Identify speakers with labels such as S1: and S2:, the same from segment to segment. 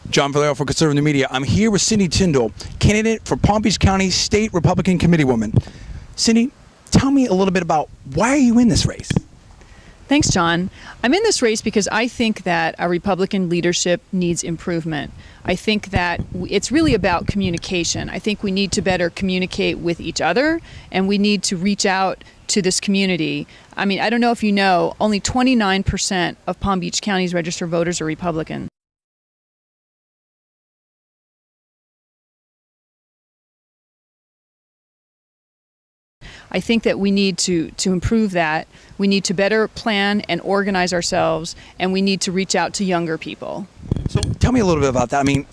S1: John Villarreal for Conservative Media. I'm here with Cindy Tindell, candidate for Palm Beach County State Republican Committeewoman. Cindy, tell me a little bit about why are you in this race?
S2: Thanks, John. I'm in this race because I think that our Republican leadership needs improvement. I think that it's really about communication. I think we need to better communicate with each other, and we need to reach out to this community. I mean, I don't know if you know, only 29% of Palm Beach County's registered voters are Republican. I think that we need to improve that. We need to better plan and organize ourselves, and we need to reach out to younger people.
S1: So tell me a little bit about that. I mean,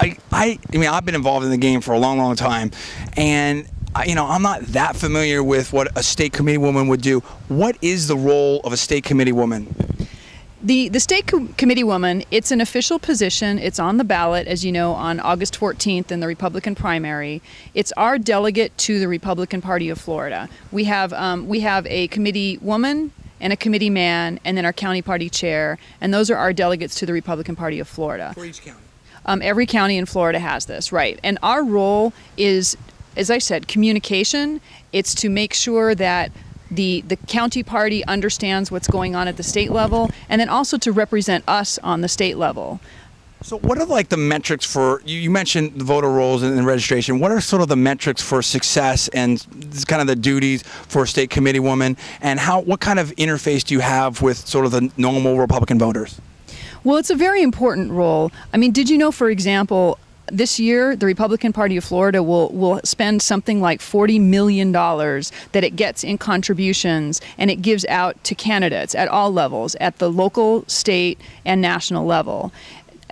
S1: I've been involved in the game for a long, long time, and I'm not that familiar with what a state committeewoman would do. What is the role of a state committeewoman?
S2: The State Committeewoman, it's an official position. It's on the ballot, as you know, on August 14th in the Republican primary. It's our delegate to the Republican Party of Florida. We have a committee woman and a committee man, and then our county party chair, and those are our delegates to the Republican Party of Florida.
S1: For each county?
S2: Every county in Florida has this, right. And our role is, as I said, communication. It's to make sure that the county party understands what's going on at the state level, and then also to represent us on the state level.
S1: So what are like the metrics for, you mentioned the voter rolls and registration, what are sort of the metrics for success and kind of the duties for a state committeewoman, and what kind of interface do you have with sort of the normal Republican voters?
S2: Well, it's a very important role. I mean, did you know, for example, this year, the Republican Party of Florida will spend something like $40 million that it gets in contributions, and it gives out to candidates at all levels, at the local, state, and national level.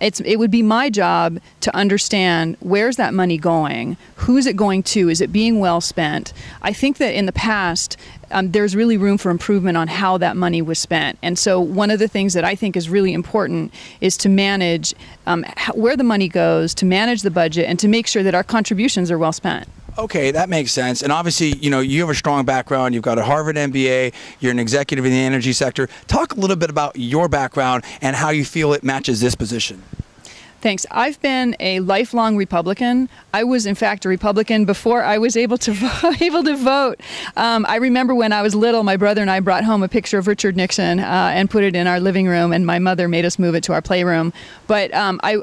S2: It would be my job to understand, where's that money going? Who's it going to? Is it being well spent? I think that in the past, there's really room for improvement on how that money was spent. And so one of the things that I think is really important is to manage where the money goes, to manage the budget, and to make sure that our contributions are well spent.
S1: Okay, that makes sense. And obviously, you have a strong background. You've got a Harvard MBA. You're an executive in the energy sector. Talk a little bit about your background and how you feel it matches this position.
S2: Thanks. I've been a lifelong Republican. I was, in fact, a Republican before I was able to vote. I remember when I was little, my brother and I brought home a picture of Richard Nixon and put it in our living room, and my mother made us move it to our playroom. But I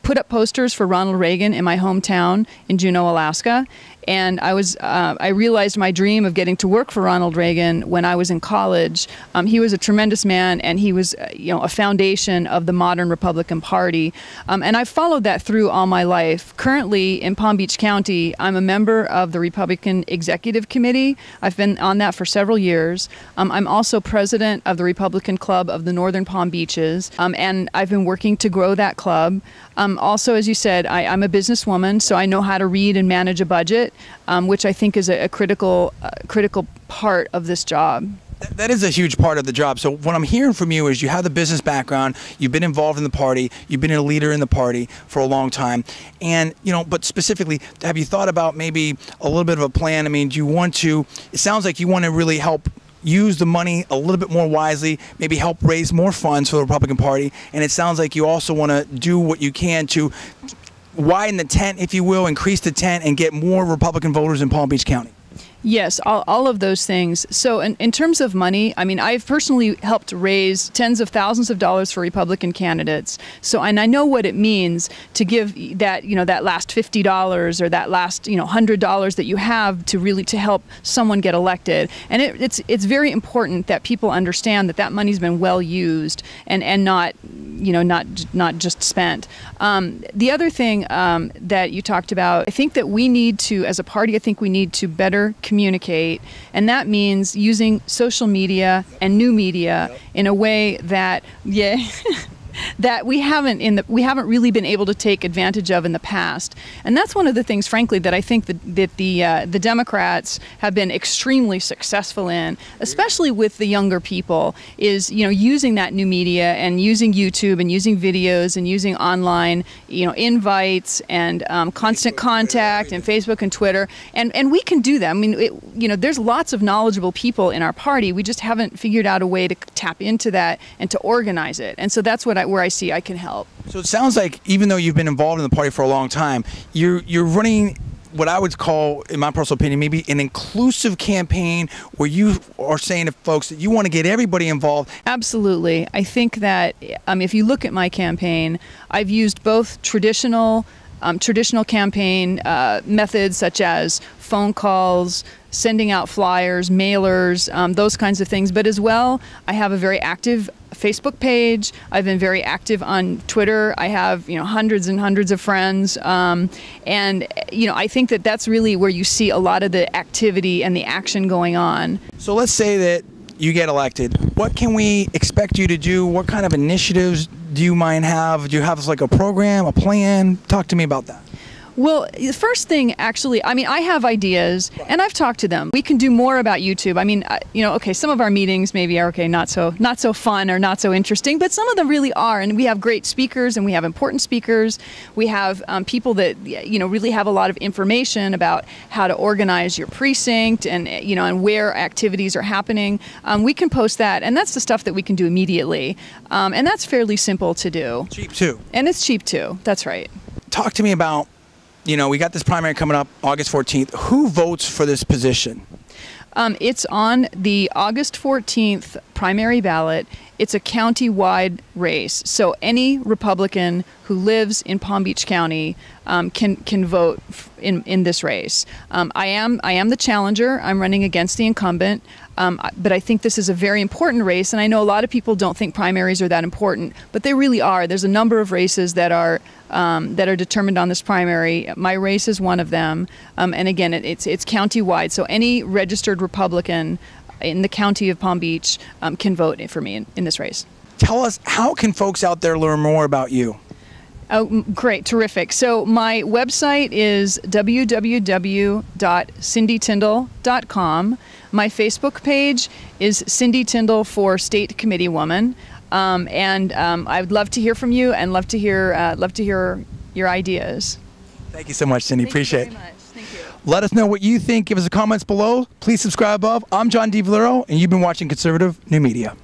S2: put up posters for Ronald Reagan in my hometown in Juneau, Alaska. And I realized my dream of getting to work for Ronald Reagan when I was in college. He was a tremendous man, and he was, a foundation of the modern Republican Party. And I've followed that through all my life. Currently, in Palm Beach County, I'm a member of the Republican Executive Committee. I've been on that for several years. I'm also president of the Republican Club of the Northern Palm Beaches, and I've been working to grow that club. Also, as you said, I'm a businesswoman, so I know how to read and manage a budget, which I think is a critical part of this job.
S1: That is a huge part of the job. So what I'm hearing from you is you have the business background, you've been involved in the party, you've been a leader in the party for a long time, and but specifically, have you thought about maybe a little bit of a plan? I mean, do you want to, it sounds like you want to really help use the money a little bit more wisely, maybe help raise more funds for the Republican Party, and it sounds like you also want to do what you can to widen the tent, if you will, increase the tent, and get more Republican voters in Palm Beach County.
S2: Yes, all of those things. So in terms of money, I mean, I've personally helped raise tens of thousands of dollars for Republican candidates. So, and I know what it means to give that, that last $50 or that last, $100 that you have to really to help someone get elected. And it's very important that people understand that money's been well used and not, not just spent. The other thing that you talked about, I think that we need to, as a party, I think we need to better communicate, and that means using social media and new media in a way that, that we haven't really been able to take advantage of in the past. And that's one of the things, frankly, that I think that the Democrats have been extremely successful in, especially with the younger people, is using that new media and using YouTube and using videos and using online invites and constant contact and Facebook and Twitter, and we can do that. I mean, there's lots of knowledgeable people in our party. We just haven't figured out a way to tap into that and to organize it. And so that's where I see I can help.
S1: So it sounds like even though you've been involved in the party for a long time, you're running what I would call, in my personal opinion, maybe an inclusive campaign where you are saying to folks that you want to get everybody involved.
S2: Absolutely. I think that if you look at my campaign, I've used both traditional campaign methods such as phone calls, sending out flyers, mailers, those kinds of things. But as well, I have a very active Facebook page. I've been very active on Twitter. I have hundreds and hundreds of friends, and I think that that's really where you see a lot of the activity and the action going on.
S1: So let's say that you get elected. What can we expect you to do? What kind of initiatives do you mind have? Do you have like a program, a plan? Talk to me about that.
S2: Well, the first thing, actually, I have ideas, and I've talked to them. We can do more about YouTube. Okay, some of our meetings maybe are not so fun or not so interesting, but some of them really are. And we have great speakers, and we have important speakers. We have people that really have a lot of information about how to organize your precinct and and where activities are happening. We can post that, and that's the stuff that we can do immediately, and that's fairly simple to do.
S1: Cheap too.
S2: And it's cheap too. That's right.
S1: Talk to me about. We got this primary coming up August 14th. Who votes for this position?
S2: It's on the August 14th primary ballot. It's a county-wide race, so any Republican who lives in Palm Beach County can vote in this race. I am the challenger. I'm running against the incumbent, but I think this is a very important race, and I know a lot of people don't think primaries are that important, but they really are. There's a number of races that are determined on this primary. My race is one of them, and again, it's county-wide, so any registered Republican in the county of Palm Beach can vote for me in this race.
S1: Tell us, how can folks out there learn more about you?
S2: Oh, great, terrific. So my website is www.cindytindell.com. My Facebook page is Cindy Tindell for State Committeewoman. And I'd love to hear from you and love to hear your ideas.
S1: Thank you so much, Cindy. Appreciate it.
S2: Thank you very much. Thank you.
S1: Let us know what you think. Give us the comments below. Please subscribe above. I'm John D. Villarreal, and you've been watching Conservative New Media.